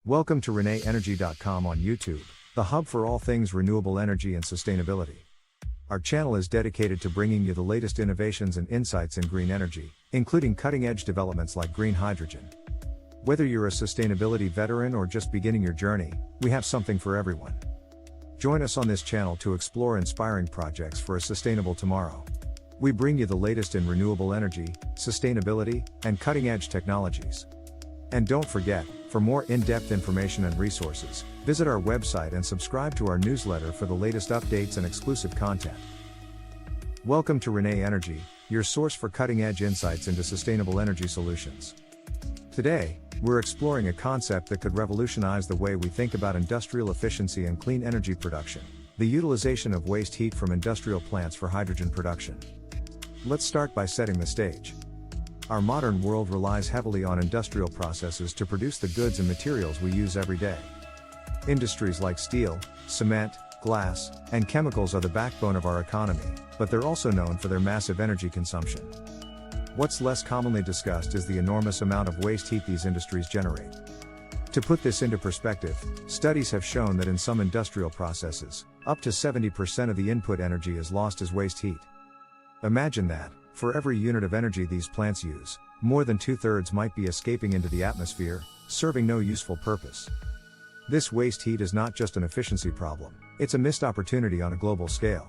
Welcome to ReneEnergy.com on YouTube, the hub for all things renewable energy and sustainability. Our channel is dedicated to bringing you the latest innovations and insights in green energy, including cutting-edge developments like green hydrogen. Whether you're a sustainability veteran or just beginning your journey, we have something for everyone. Join us on this channel to explore inspiring projects for a sustainable tomorrow. We bring you the latest in renewable energy, sustainability, and cutting-edge technologies. And don't forget, for more in-depth information and resources, visit our website and subscribe to our newsletter for the latest updates and exclusive content. Welcome to Rene Energy, your source for cutting-edge insights into sustainable energy solutions. Today, we're exploring a concept that could revolutionize the way we think about industrial efficiency and clean energy production: the utilization of waste heat from industrial plants for hydrogen production. Let's start by setting the stage. Our modern world relies heavily on industrial processes to produce the goods and materials we use every day. Industries like steel, cement, glass, and chemicals are the backbone of our economy, but they're also known for their massive energy consumption. What's less commonly discussed is the enormous amount of waste heat these industries generate. To put this into perspective, studies have shown that in some industrial processes, up to 70% of the input energy is lost as waste heat. Imagine that. For every unit of energy these plants use, more than 2/3 might be escaping into the atmosphere, serving no useful purpose. This waste heat is not just an efficiency problem, it's a missed opportunity on a global scale.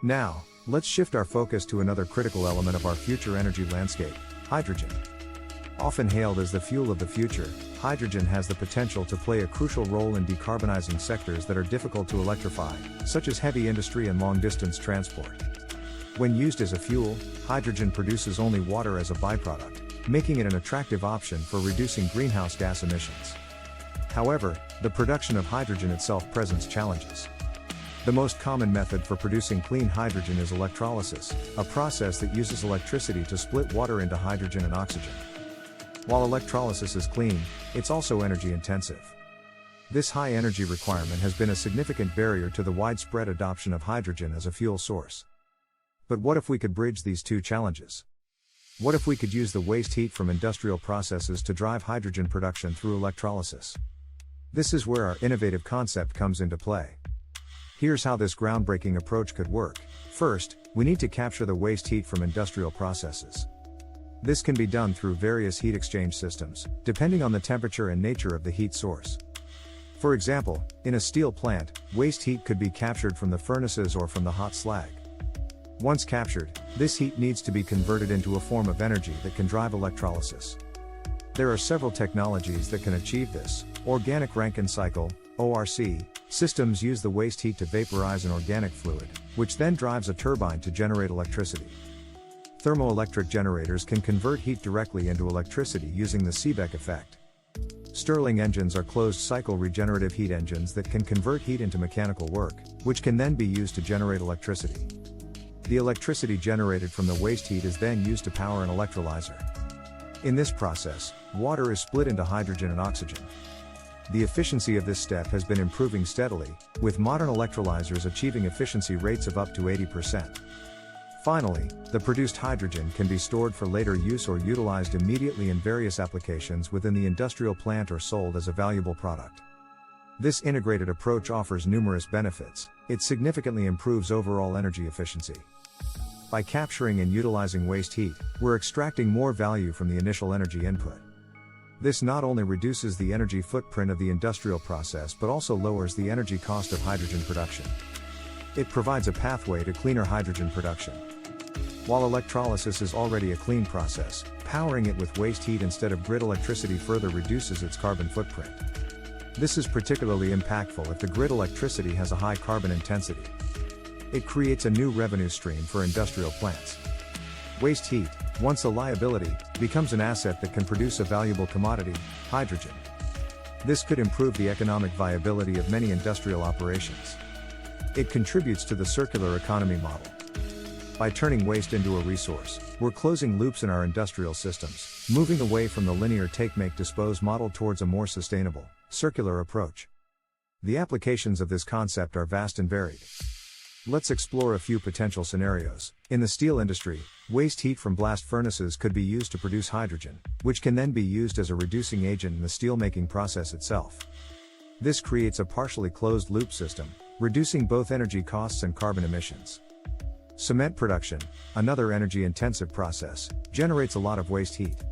Now, let's shift our focus to another critical element of our future energy landscape: hydrogen. Often hailed as the fuel of the future, hydrogen has the potential to play a crucial role in decarbonizing sectors that are difficult to electrify, such as heavy industry and long-distance transport. When used as a fuel, hydrogen produces only water as a byproduct, making it an attractive option for reducing greenhouse gas emissions. However, the production of hydrogen itself presents challenges. The most common method for producing clean hydrogen is electrolysis, a process that uses electricity to split water into hydrogen and oxygen. While electrolysis is clean, it's also energy intensive. This high energy requirement has been a significant barrier to the widespread adoption of hydrogen as a fuel source. But what if we could bridge these two challenges? What if we could use the waste heat from industrial processes to drive hydrogen production through electrolysis? This is where our innovative concept comes into play. Here's how this groundbreaking approach could work. First, we need to capture the waste heat from industrial processes. This can be done through various heat exchange systems, depending on the temperature and nature of the heat source. For example, in a steel plant, waste heat could be captured from the furnaces or from the hot slag. Once captured, this heat needs to be converted into a form of energy that can drive electrolysis. There are several technologies that can achieve this. Organic Rankine cycle, ORC, systems use the waste heat to vaporize an organic fluid, which then drives a turbine to generate electricity. Thermoelectric generators can convert heat directly into electricity using the Seebeck effect. Stirling engines are closed-cycle regenerative heat engines that can convert heat into mechanical work, which can then be used to generate electricity. The electricity generated from the waste heat is then used to power an electrolyzer. In this process, water is split into hydrogen and oxygen. The efficiency of this step has been improving steadily, with modern electrolyzers achieving efficiency rates of up to 80%. Finally, the produced hydrogen can be stored for later use or utilized immediately in various applications within the industrial plant or sold as a valuable product. This integrated approach offers numerous benefits. It significantly improves overall energy efficiency. By capturing and utilizing waste heat, we're extracting more value from the initial energy input. This not only reduces the energy footprint of the industrial process but also lowers the energy cost of hydrogen production. It provides a pathway to cleaner hydrogen production. While electrolysis is already a clean process, powering it with waste heat instead of grid electricity further reduces its carbon footprint. This is particularly impactful if the grid electricity has a high carbon intensity. It creates a new revenue stream for industrial plants. Waste heat, once a liability, becomes an asset that can produce a valuable commodity: hydrogen. This could improve the economic viability of many industrial operations. It contributes to the circular economy model. By turning waste into a resource, we're closing loops in our industrial systems, moving away from the linear take-make-dispose model towards a more sustainable, circular approach. The applications of this concept are vast and varied. Let's explore a few potential scenarios. In the steel industry, waste heat from blast furnaces could be used to produce hydrogen, which can then be used as a reducing agent in the steelmaking process itself. This creates a partially closed loop system, reducing both energy costs and carbon emissions. Cement production, another energy-intensive process, generates a lot of waste heat.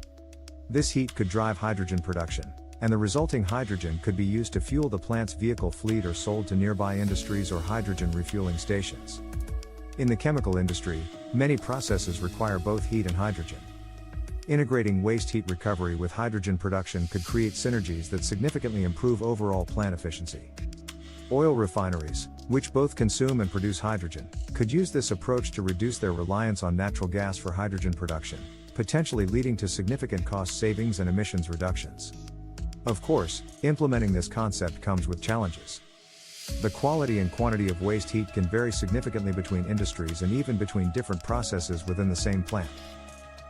This heat could drive hydrogen production, and the resulting hydrogen could be used to fuel the plant's vehicle fleet or sold to nearby industries or hydrogen refueling stations. In the chemical industry, many processes require both heat and hydrogen. Integrating waste heat recovery with hydrogen production could create synergies that significantly improve overall plant efficiency. Oil refineries, which both consume and produce hydrogen, could use this approach to reduce their reliance on natural gas for hydrogen production, potentially leading to significant cost savings and emissions reductions. Of course, implementing this concept comes with challenges. The quality and quantity of waste heat can vary significantly between industries and even between different processes within the same plant.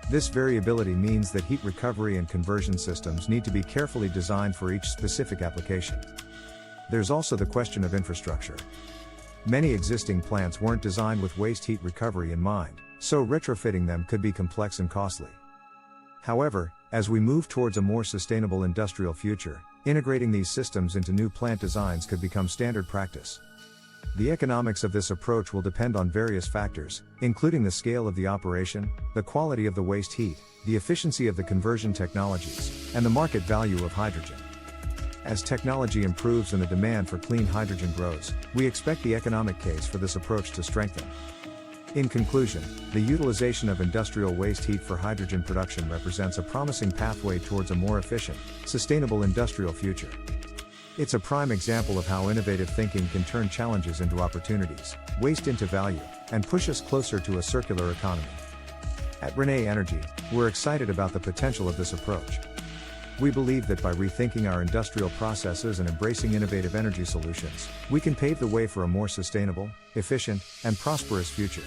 This variability means that heat recovery and conversion systems need to be carefully designed for each specific application. There's also the question of infrastructure. Many existing plants weren't designed with waste heat recovery in mind, so retrofitting them could be complex and costly. However, as we move towards a more sustainable industrial future, integrating these systems into new plant designs could become standard practice. The economics of this approach will depend on various factors, including the scale of the operation, the quality of the waste heat, the efficiency of the conversion technologies, and the market value of hydrogen. As technology improves and the demand for clean hydrogen grows, we expect the economic case for this approach to strengthen. In conclusion, the utilization of industrial waste heat for hydrogen production represents a promising pathway towards a more efficient, sustainable industrial future. It's a prime example of how innovative thinking can turn challenges into opportunities, waste into value, and push us closer to a circular economy. At Renee Energy, we're excited about the potential of this approach. We believe that by rethinking our industrial processes and embracing innovative energy solutions, we can pave the way for a more sustainable, efficient, and prosperous future.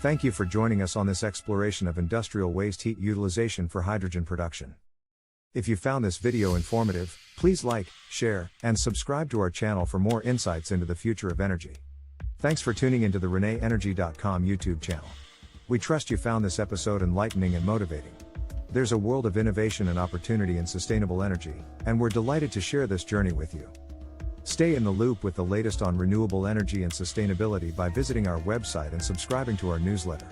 Thank you for joining us on this exploration of industrial waste heat utilization for hydrogen production. If you found this video informative, please like, share, and subscribe to our channel for more insights into the future of energy. Thanks for tuning into the ReneeEnergy.com YouTube channel. We trust you found this episode enlightening and motivating. There's a world of innovation and opportunity in sustainable energy, and we're delighted to share this journey with you. Stay in the loop with the latest on renewable energy and sustainability by visiting our website and subscribing to our newsletter.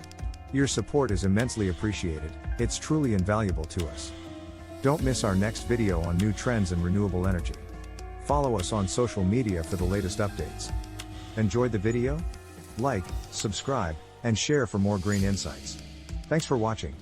Your support is immensely appreciated, it's truly invaluable to us. Don't miss our next video on new trends in renewable energy. Follow us on social media for the latest updates. Enjoyed the video? Like, subscribe, and share for more green insights. Thanks for watching.